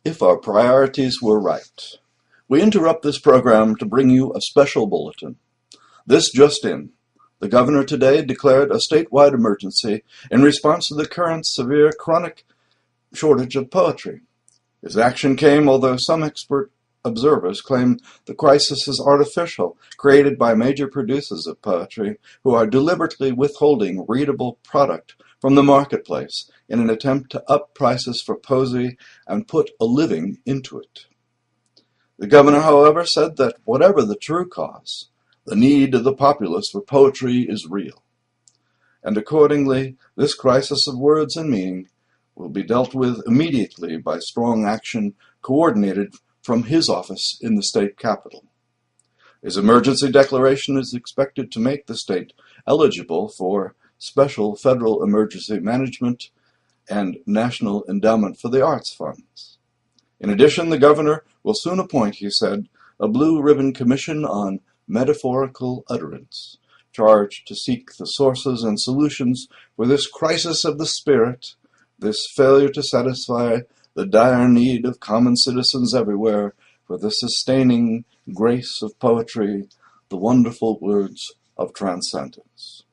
If our priorities were right. We interrupt this program to bring you a special bulletin. This just in. The governor today declared a statewide emergency in response to the current severe chronic shortage of poetry. His action came although some expert observers claim the crisis is artificial, created by major producers of poetry who are deliberately withholding readable product from the marketplace in an attempt to up prices for poesy and put a living into it. The governor, however, said that whatever the true cause, the need of the populace for poetry is real. And accordingly, this crisis of words and meaning will be dealt with immediately by strong action coordinated from his office in the state capitol. His emergency declaration is expected to make the state eligible for special federal emergency management and National Endowment for the Arts funds. In addition, the governor will soon appoint, he said, a blue ribbon commission on metaphorical utterance, charged to seek the sources and solutions for this crisis of the spirit, this failure to satisfy the dire need of common citizens everywhere for the sustaining grace of poetry, the wonderful words of transcendence.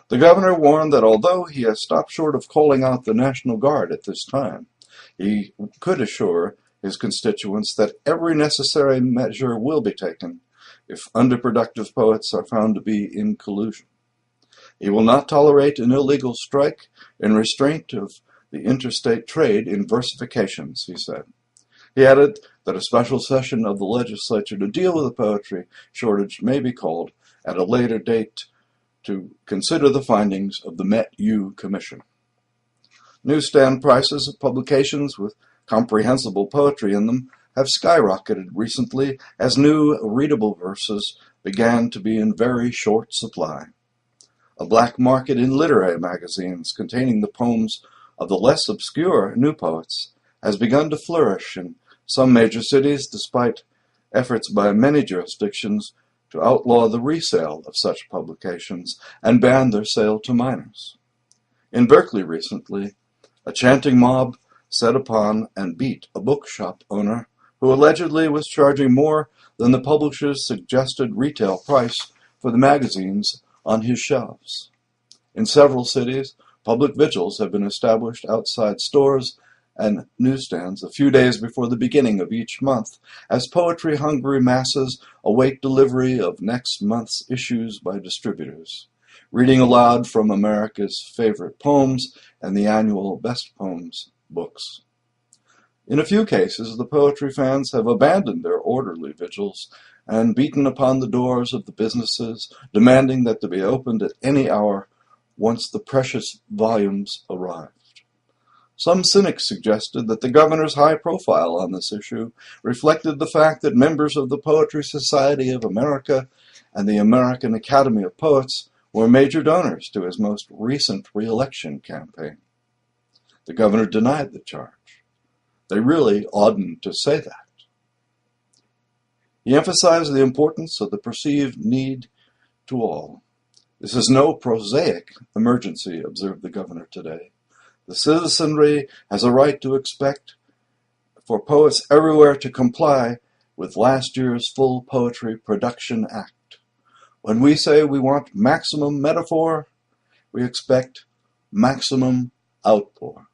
The governor warned that although he has stopped short of calling out the National Guard at this time, he could assure his constituents that every necessary measure will be taken if underproductive poets are found to be in collusion. He will not tolerate an illegal strike in restraint of the interstate trade in versifications, he said. He added that a special session of the legislature to deal with the poetry shortage may be called at a later date to consider the findings of the Met-U Commission. Newsstand prices of publications with comprehensible poetry in them have skyrocketed recently as new readable verses began to be in very short supply. A black market in literary magazines containing the poems of the less obscure new poets has begun to flourish in some major cities despite efforts by many jurisdictions to outlaw the resale of such publications and ban their sale to minors. In Berkeley recently, a chanting mob set upon and beat a bookshop owner who allegedly was charging more than the publisher's suggested retail price for the magazines on his shelves. In several cities, public vigils have been established outside stores and newsstands a few days before the beginning of each month, as poetry-hungry masses await delivery of next month's issues by distributors, reading aloud from America's favorite poems and the annual Best Poems books. In a few cases, the poetry fans have abandoned their orderly vigils and beaten upon the doors of the businesses, demanding that they be opened at any hour once the precious volumes arrived. Some cynics suggested that the governor's high profile on this issue reflected the fact that members of the Poetry Society of America and the American Academy of Poets were major donors to his most recent re-election campaign. The governor denied the charge. They really oughtn't to say that. He emphasized the importance of the perceived need to all. This is no prosaic emergency, observed the governor today. The citizenry has a right to expect for poets everywhere to comply with last year's Full Poetry Production Act. When we say we want maximum metaphor, we expect maximum outpour.